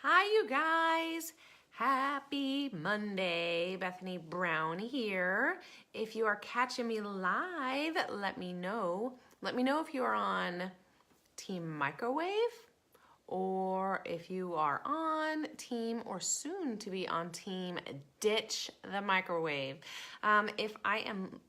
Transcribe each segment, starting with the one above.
Hi, you guys. Happy Monday. Bethany Brown here. If you are catching me live, let me know. Let me know if you are on Team Microwave or if you are on Team or soon to be on Team Ditch the Microwave. If I am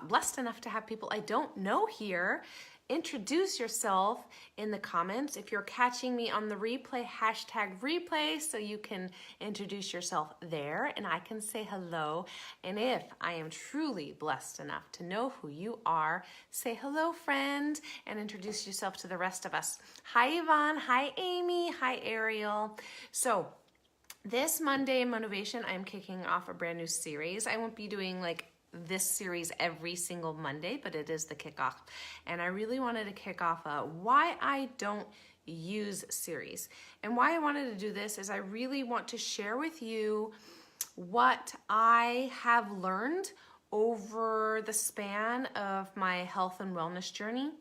blessed enough to have people I don't know here, introduce yourself in the comments. If you're catching me on the replay, hashtag replay, so you can introduce yourself there and I can say hello. And if I am truly blessed enough to know who you are, say hello, friend, and introduce yourself to the rest of us. Hi, Yvonne. Hi, Amy. Hi, Ariel. So this Monday Motivation, I'm kicking off a brand new series. I won't be doing like this series every single Monday, but it is the kickoff. And I really wanted to kick off a why I don't use series. And why I wanted to do this is I really want to share with you what I have learned over the span of my health and wellness journey.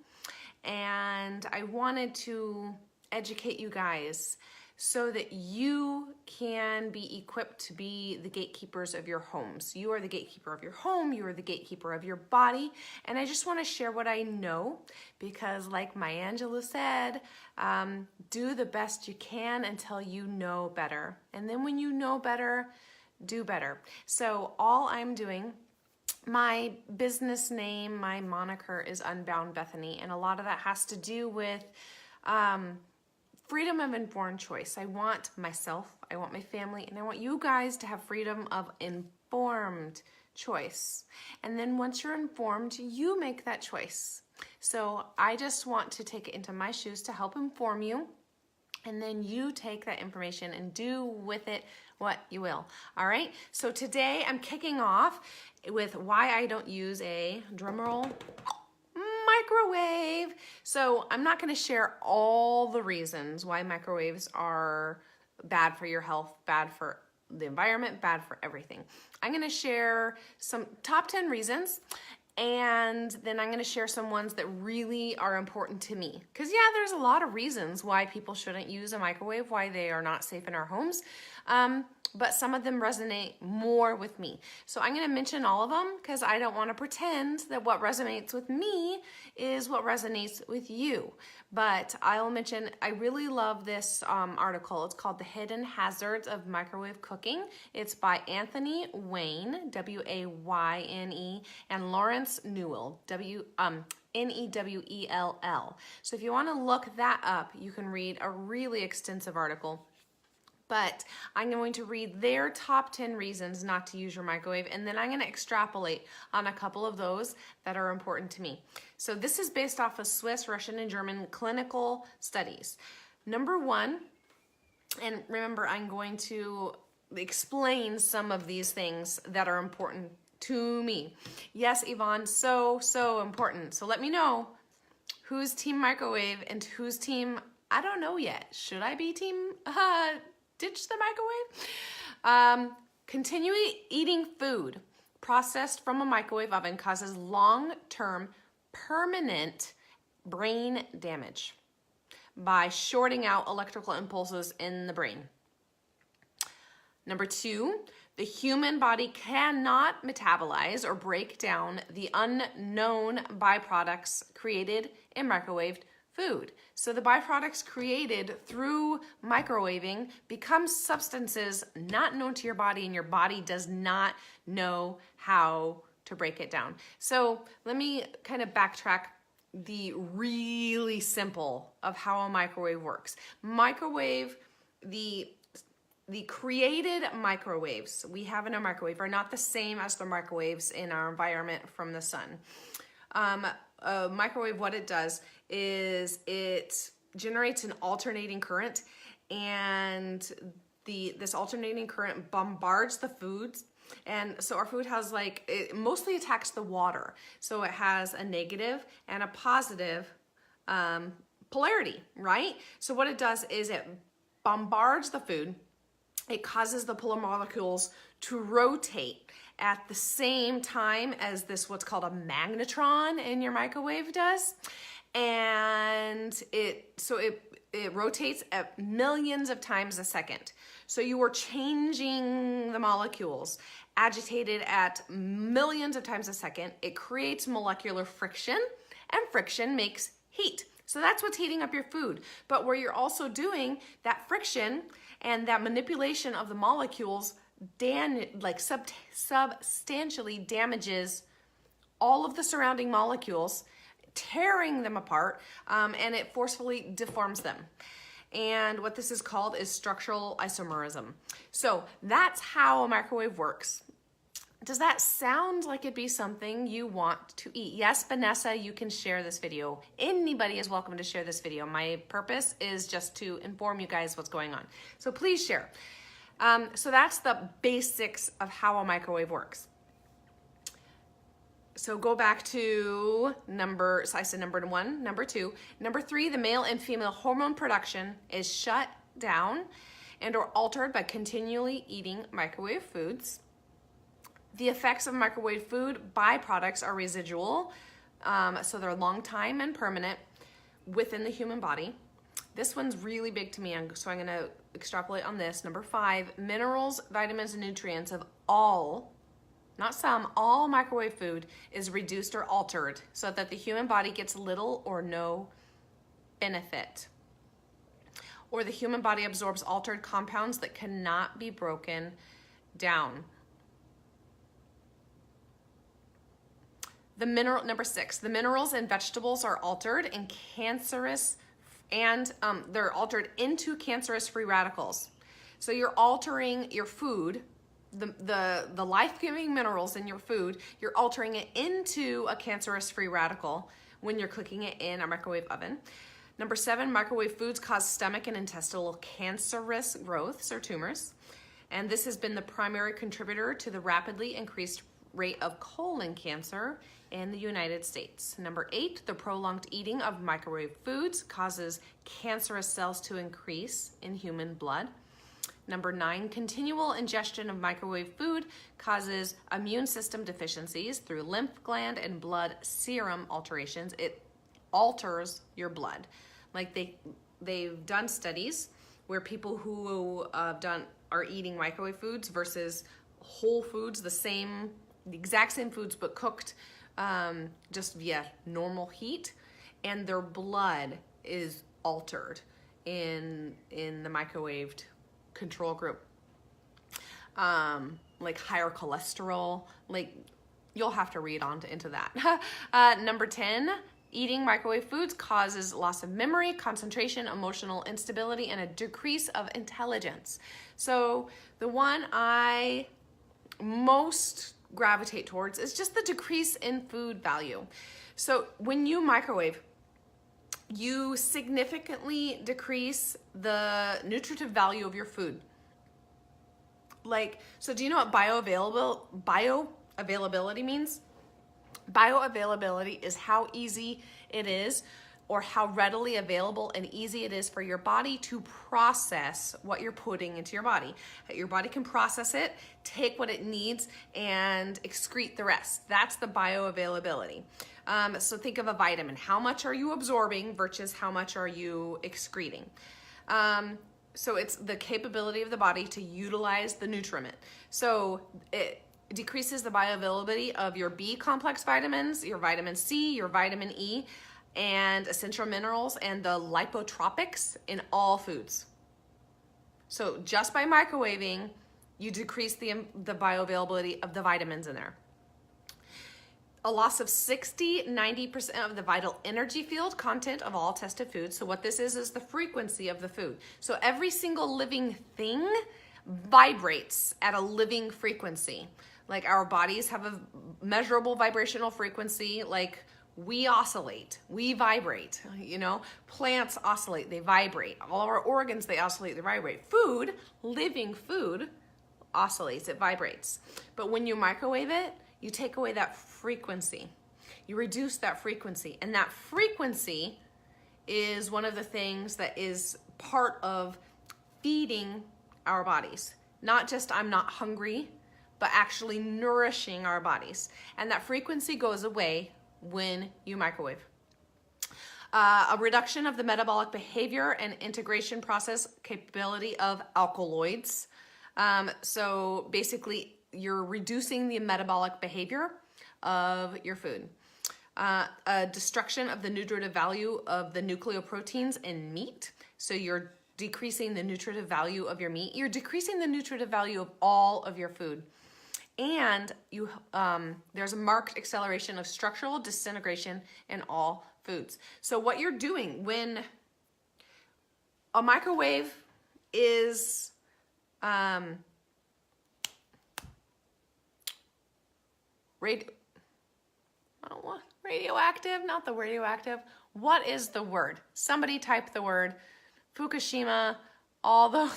And I wanted to educate you guys so that you can be equipped to be the gatekeepers of your homes. You are the gatekeeper of your home, you are the gatekeeper of your body, and I just want to share what I know because like Maya Angelou said, do the best you can until you know better. And then when you know better, do better. So all I'm doing, my business name, my moniker is Unbound Bethany, and a lot of that has to do with freedom of informed choice. I want myself, I want my family, and I want you guys to have freedom of informed choice. And then once you're informed, you make that choice. So I just want to take it into my shoes to help inform you. And then you take that information and do with it what you will. All right. So today I'm kicking off with why I don't use a drumroll microwave. So I'm not going to share all the reasons why microwaves are bad for your health, bad for the environment, bad for everything. I'm going to share some top 10 reasons, and then I'm going to share some ones that really are important to me. Because yeah, there's a lot of reasons why people shouldn't use a microwave, why they are not safe in our homes. But some of them resonate more with me. So I'm going to mention all of them because I don't want to pretend that what resonates with me is what resonates with you. But I'll mention, I really love this article. It's called The Hidden Hazards of Microwave Cooking. It's by Anthony Wayne, W-A-Y-N-E, and Lawrence Newell, N-E-W-E-L-L. So if you want to look that up, you can read a really extensive article. But I'm going to read their top 10 reasons not to use your microwave, and then I'm going to extrapolate on a couple of those that are important to me. So this is based off of Swiss, Russian, and German clinical studies. Number one, and remember I'm going to explain some of these things that are important to me. Yes, Yvonne, so important. So let me know who's team microwave and who's team, I don't know yet. Should I be team ditch the microwave? Continue eating food processed from a microwave oven causes long-term permanent brain damage by shorting out electrical impulses in the brain. Number two, the human body cannot metabolize or break down the unknown byproducts created in microwaved food. So the byproducts created through microwaving become substances not known to your body, and your body does not know how to break it down. So let me kind of backtrack the really simple of how a microwave works. The created microwaves we have in a microwave are not the same as the microwaves in our environment from the sun. A microwave, what it does is it generates an alternating current, and this alternating current bombards the foods. And so our food has it mostly attacks the water. So it has a negative and a positive polarity, right? So what it does is it bombards the food. It causes the polar molecules to rotate at the same time as this what's called a magnetron in your microwave does. And it it rotates at millions of times a second. So you are changing the molecules, agitated at millions of times a second. It creates molecular friction, and friction makes heat. So that's what's heating up your food. But where you're also doing that friction and that manipulation of the molecules substantially damages all of the surrounding molecules, tearing them apart, and it forcefully deforms them. And what this is called is structural isomerism. So that's how a microwave works. Does that sound like it'd be something you want to eat? Yes, Vanessa, you can share this video. Anybody is welcome to share this video. My purpose is just to inform you guys what's going on. So please share. So that's the basics of how a microwave works. So go back to I said number 1, number 2. Number 3, the male and female hormone production is shut down and or altered by continually eating microwave foods. The effects of microwave food byproducts are residual, so they're long time and permanent within the human body. This one's really big to me, so I'm gonna extrapolate on this. Number 5, minerals, vitamins, and nutrients of all, not some, all microwave food is reduced or altered so that the human body gets little or no benefit. Or the human body absorbs altered compounds that cannot be broken down. Number 6, the minerals in vegetables are altered and cancerous, and they're altered into cancerous free radicals. So you're altering your food, the life-giving minerals in your food, you're altering it into a cancerous free radical when you're cooking it in a microwave oven. Number 7, microwave foods cause stomach and intestinal cancerous growths or tumors. And this has been the primary contributor to the rapidly increased rate of colon cancer in the United States. Number 8, the prolonged eating of microwave foods causes cancerous cells to increase in human blood. Number 9, continual ingestion of microwave food causes immune system deficiencies through lymph gland and blood serum alterations. It alters your blood. Like they've done studies where people who are eating microwave foods versus whole foods, the exact same foods but cooked just via normal heat, and their blood is altered in the microwaved control group. Like higher cholesterol, like you'll have to read into that. Number 10, eating microwave foods causes loss of memory, concentration, emotional instability, and a decrease of intelligence. So the one I most gravitate towards is just the decrease in food value. So when you microwave, you significantly decrease the nutritive value of your food. So do you know what bioavailability means? Bioavailability is how easy it is, or how readily available and easy it is for your body to process what you're putting into your body. Your body can process it, take what it needs, and excrete the rest. That's the bioavailability. So think of a vitamin. How much are you absorbing versus how much are you excreting? So it's the capability of the body to utilize the nutriment. So it decreases the bioavailability of your B complex vitamins, your vitamin C, your vitamin E, and essential minerals, and the lipotropics in all foods. So just by microwaving, you decrease the bioavailability of the vitamins in there. A loss of 60-90% of the vital energy field content of all tested foods. So what this is the frequency of the food. So every single living thing vibrates at a living frequency. Like our bodies have a measurable vibrational frequency, like we oscillate, we vibrate, plants oscillate, they vibrate. All of our organs, they oscillate, they vibrate. Food, living food, oscillates, it vibrates. But when you microwave it, you take away that frequency. You reduce that frequency. And that frequency is one of the things that is part of feeding our bodies. Not just I'm not hungry, but actually nourishing our bodies. And that frequency goes away when you microwave. A reduction of the metabolic behavior and integration process capability of alkaloids. So basically, you're reducing the metabolic behavior of your food. A destruction of the nutritive value of the nucleoproteins in meat. So you're decreasing the nutritive value of your meat. You're decreasing the nutritive value of all of your food. And there's a marked acceleration of structural disintegration in all foods. So what you're doing when a microwave is radioactive, not the radioactive. What is the word? Somebody type the word. Fukushima, all the...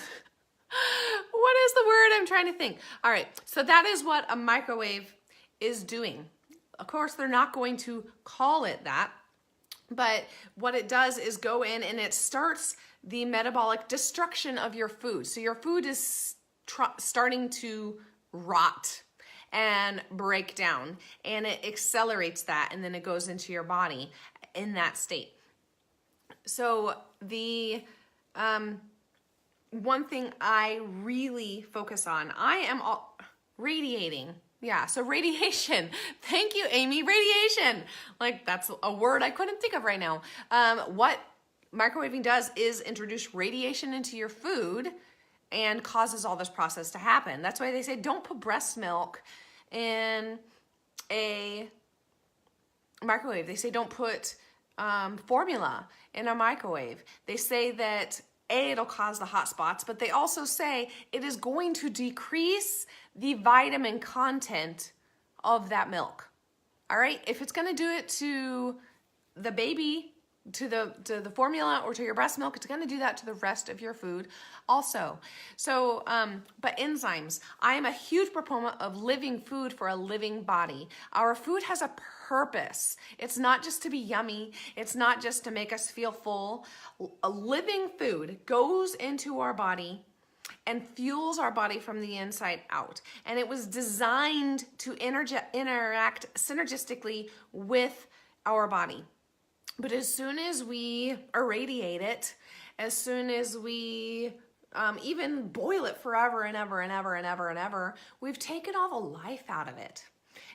What is the word? I'm trying to think. All right, so that is what a microwave is doing. Of course, they're not going to call it that, but what it does is go in and it starts the metabolic destruction of your food. So your food is starting to rot and break down, and it accelerates that, and then it goes into your body in that state. So the one thing I really focus on, I am all radiating. Yeah, so radiation. Thank you, Amy. Radiation. Like, that's a word I couldn't think of right now. What microwaving does is introduce radiation into your food and causes all this process to happen. That's why they say don't put breast milk in a microwave. They say don't put formula in a microwave. They say that it'll cause the hot spots, but they also say it is going to decrease the vitamin content of that milk. All right, if it's going to do it to the baby, to the formula, or to your breast milk, it's going to do that to the rest of your food also. So, but enzymes. I am a huge proponent of living food for a living body. Our food has a purpose. It's not just to be yummy. It's not just to make us feel full. A living food goes into our body and fuels our body from the inside out. And it was designed to interact synergistically with our body. But as soon as we irradiate it, as soon as we even boil it forever and ever and ever and ever and ever, we've taken all the life out of it.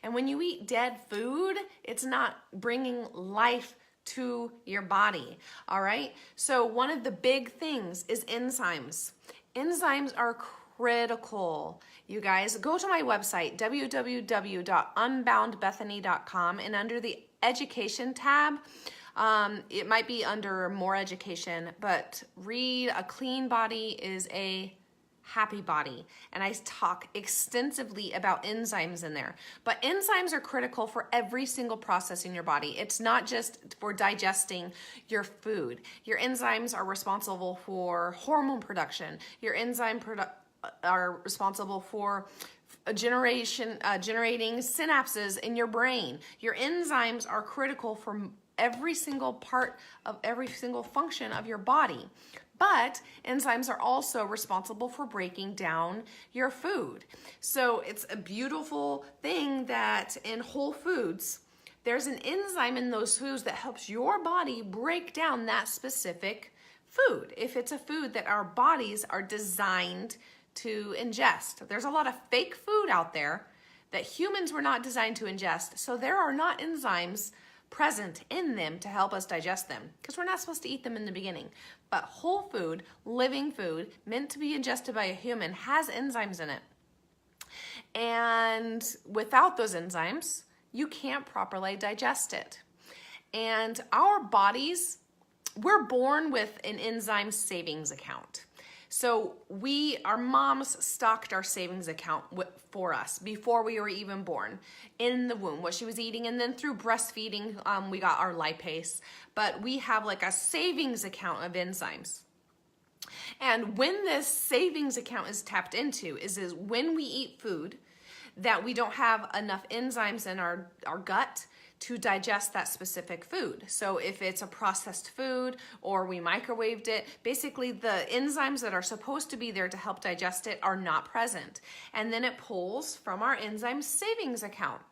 And when you eat dead food, it's not bringing life to your body, all right? So one of the big things is enzymes. Enzymes are critical. You guys, go to my website, www.unboundbethany.com, and under the education tab, it might be under more education, but read A Clean Body is a Happy Body. And I talk extensively about enzymes in there. But enzymes are critical for every single process in your body. It's not just for digesting your food. Your enzymes are responsible for hormone production. Your enzyme are responsible for generating synapses in your brain. Your enzymes are critical for every single part of every single function of your body. But enzymes are also responsible for breaking down your food. So it's a beautiful thing that in whole foods, there's an enzyme in those foods that helps your body break down that specific food. If it's a food that our bodies are designed to ingest. There's a lot of fake food out there that humans were not designed to ingest. So there are not enzymes present in them to help us digest them, because we're not supposed to eat them in the beginning. But whole food, living food, meant to be ingested by a human, has enzymes in it. And without those enzymes, you can't properly digest it. And our bodies, we're born with an enzyme savings account. So our moms stocked our savings account for us before we were even born, in the womb, what she was eating. And then through breastfeeding, we got our lipase. But we have like a savings account of enzymes. And when this savings account is tapped into is when we eat food that we don't have enough enzymes in our gut to digest that specific food. So if it's a processed food or we microwaved it, basically the enzymes that are supposed to be there to help digest it are not present. And then it pulls from our enzyme savings account.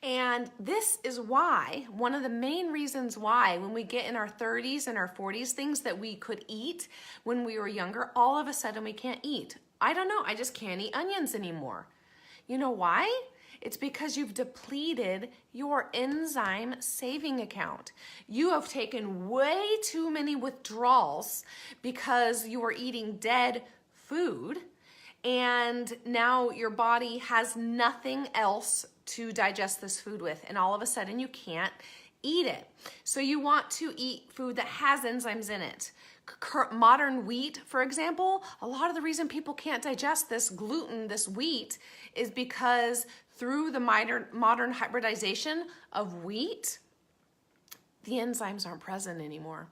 And this is why, one of the main reasons why when we get in our 30s and our 40s, things that we could eat when we were younger, all of a sudden we can't eat. I don't know, I just can't eat onions anymore. You know why? It's because you've depleted your enzyme saving account. You have taken way too many withdrawals because you were eating dead food, and now your body has nothing else to digest this food with, and all of a sudden you can't eat it. So you want to eat food that has enzymes in it. Modern wheat, for example, a lot of the reason people can't digest this gluten, this wheat, is because through the modern hybridization of wheat, the enzymes aren't present anymore.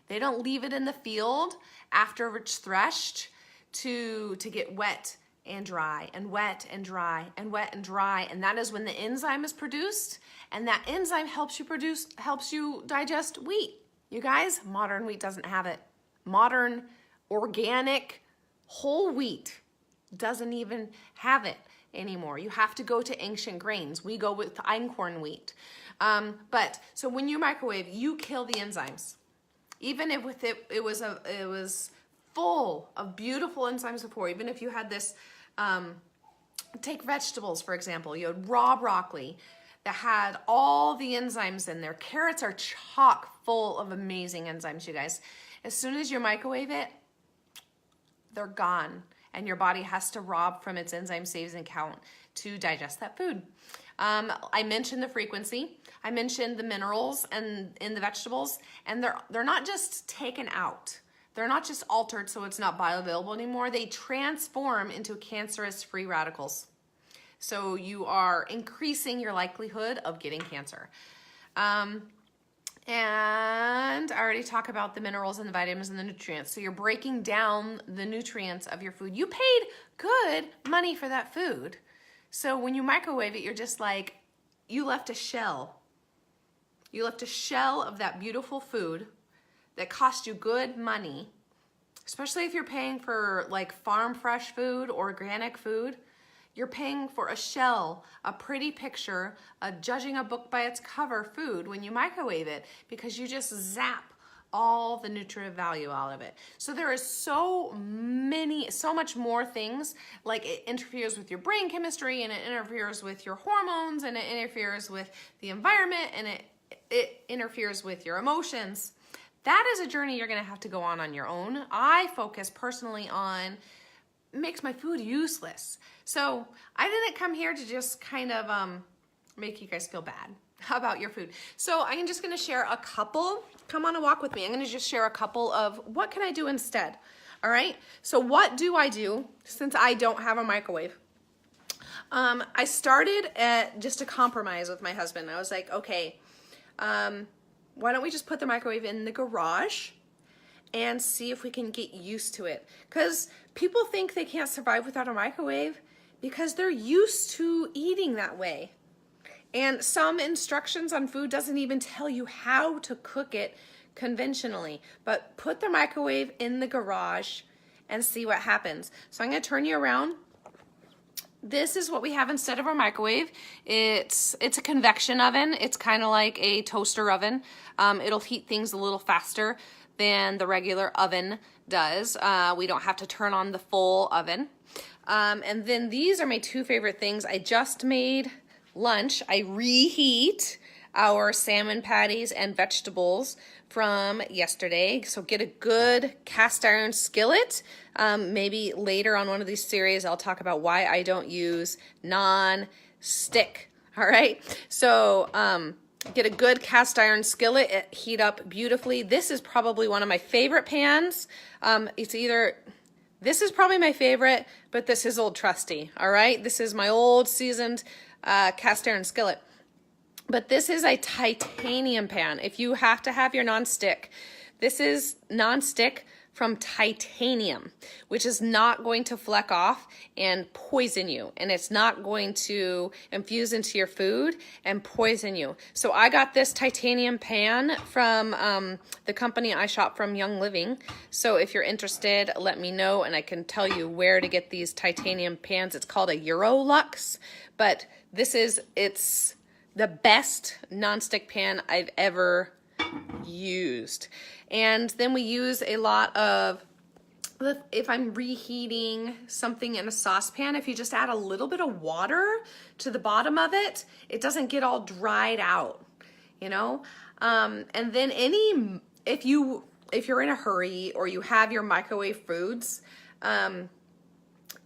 They don't leave it in the field after it's threshed to get wet and dry and wet and dry and wet and dry, and that is when the enzyme is produced, and that enzyme helps you digest wheat. You guys, modern wheat doesn't have it. Modern organic whole wheat doesn't even have it anymore. You have to go to ancient grains. We go with einkorn wheat. So when you microwave, you kill the enzymes. Even if it was full of beautiful enzymes before, even if you had this, take vegetables, for example, you had raw broccoli that had all the enzymes in there. Carrots are chock full of amazing enzymes, you guys. As soon as you microwave it, they're gone, and your body has to rob from its enzyme saving account to digest that food. I mentioned the frequency. I mentioned the minerals and in the vegetables, and they're not just taken out. They're not just altered so it's not bioavailable anymore. They transform into cancerous free radicals. So you are increasing your likelihood of getting cancer. And I already talked about the minerals and the vitamins and the nutrients. So you're breaking down the nutrients of your food. You paid good money for that food. So when you microwave it, you're just like, you left a shell. You left a shell of that beautiful food that cost you good money, especially if you're paying for like farm fresh food or organic food. You're paying for a shell, a pretty picture, judging a book by its cover food when you microwave it, because you just zap all the nutritive value out of it. So there is so much more things, like it interferes with your brain chemistry, and it interferes with your hormones, and it interferes with the environment, and it interferes with your emotions. That is a journey you're gonna have to go on your own. I focus personally on makes my food useless. So I didn't come here to just kind of make you guys feel bad about your food. So I'm just gonna share a couple, come on a walk with me. I'm gonna just share a couple of what can I do instead, all right? So what do I do since I don't have a microwave? I started at just a compromise with my husband. I was like, okay, why don't we just put the microwave in the garage and see if we can get used to it? Because people think they can't survive without a microwave because they're used to eating that way. And some instructions on food doesn't even tell you how to cook it conventionally. But put the microwave in the garage and see what happens. So I'm gonna turn you around. This is what we have instead of our microwave. It's a convection oven. It's kind of like a toaster oven. It'll heat things a little faster than the regular oven does. We don't have to turn on the full oven. And then these are my two favorite things. I just made lunch. I reheat our salmon patties and vegetables from yesterday. So get a good cast iron skillet. Maybe later on one of these series, I'll talk about why I don't use non-stick. All right. So, get a good cast iron skillet, it heat up beautifully. This is probably one of my favorite pans. This is probably my favorite, but this is old trusty, all right? This is my old seasoned cast iron skillet. But this is a titanium pan. If you have to have your non-stick, this is non-stick from titanium, which is not going to fleck off and poison you. And it's not going to infuse into your food and poison you. So I got this titanium pan from the company I shop from, Young Living. So if you're interested, let me know and I can tell you where to get these titanium pans. It's called a Eurolux, but it's the best nonstick pan I've ever used. And then we use a lot of, if I'm reheating something in a saucepan, if you just add a little bit of water to the bottom of it, it doesn't get all dried out, you know? And then if you're in a hurry or you have your microwave foods,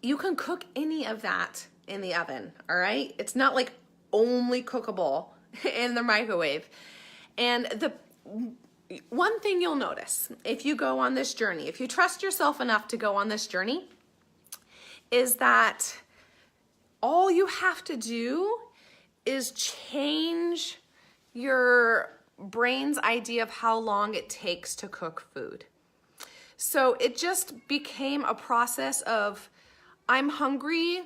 you can cook any of that in the oven, all right? It's not like only cookable in the microwave. And the one thing you'll notice if you go on this journey, if you trust yourself enough to go on this journey, is that all you have to do is change your brain's idea of how long it takes to cook food. So it just became a process of, I'm hungry,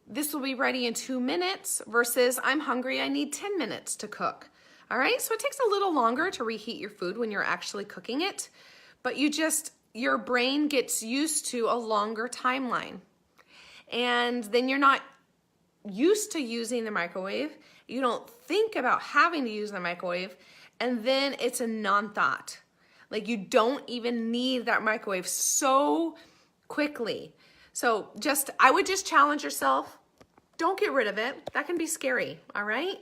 this will be ready in 2 minutes, versus I'm hungry, I need 10 minutes to cook. All right, so it takes a little longer to reheat your food when you're actually cooking it, but your brain gets used to a longer timeline. And then you're not used to using the microwave. You don't think about having to use the microwave, and then it's a non-thought. Like you don't even need that microwave so quickly. So I would just challenge yourself. Don't get rid of it. That can be scary, all right?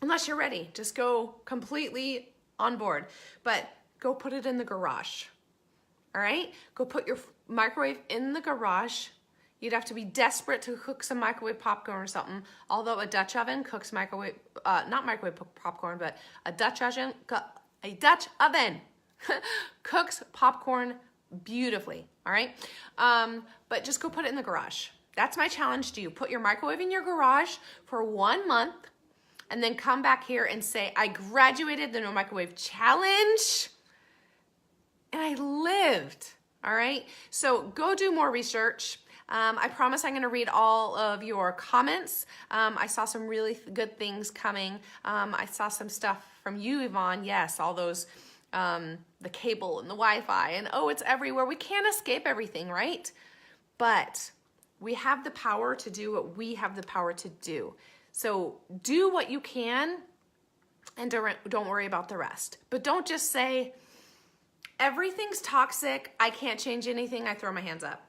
Unless you're ready, just go completely on board, but go put it in the garage, all right? Go put your microwave in the garage. You'd have to be desperate to cook some microwave popcorn or something, although a Dutch oven cooks not microwave popcorn, but a Dutch oven cooks popcorn beautifully, all right? But just go put it in the garage. That's my challenge to you. Put your microwave in your garage for 1 month, and then come back here and say, I graduated the No Microwave Challenge, and I lived, all right? So go do more research. I promise I'm gonna read all of your comments. I saw some really good things coming. I saw some stuff from you, Yvonne. Yes, all those, the cable and the Wi-Fi, and oh, it's everywhere. We can't escape everything, right? But we have the power to do what we have the power to do. So do what you can and don't worry about the rest. But don't just say, everything's toxic, I can't change anything, I throw my hands up.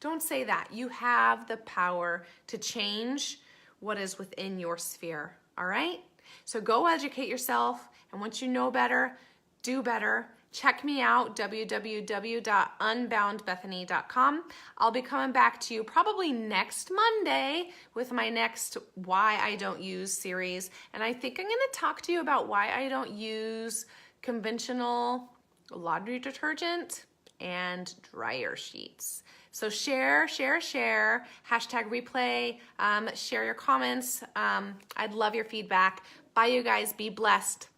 Don't say that. You have the power to change what is within your sphere, all right? So go educate yourself, and once you know better, do better. Check me out, www.unboundbethany.com. I'll be coming back to you probably next Monday with my next Why I Don't Use series. And I think I'm gonna talk to you about why I don't use conventional laundry detergent and dryer sheets. So share, hashtag replay, share your comments. I'd love your feedback. Bye, you guys. Be blessed.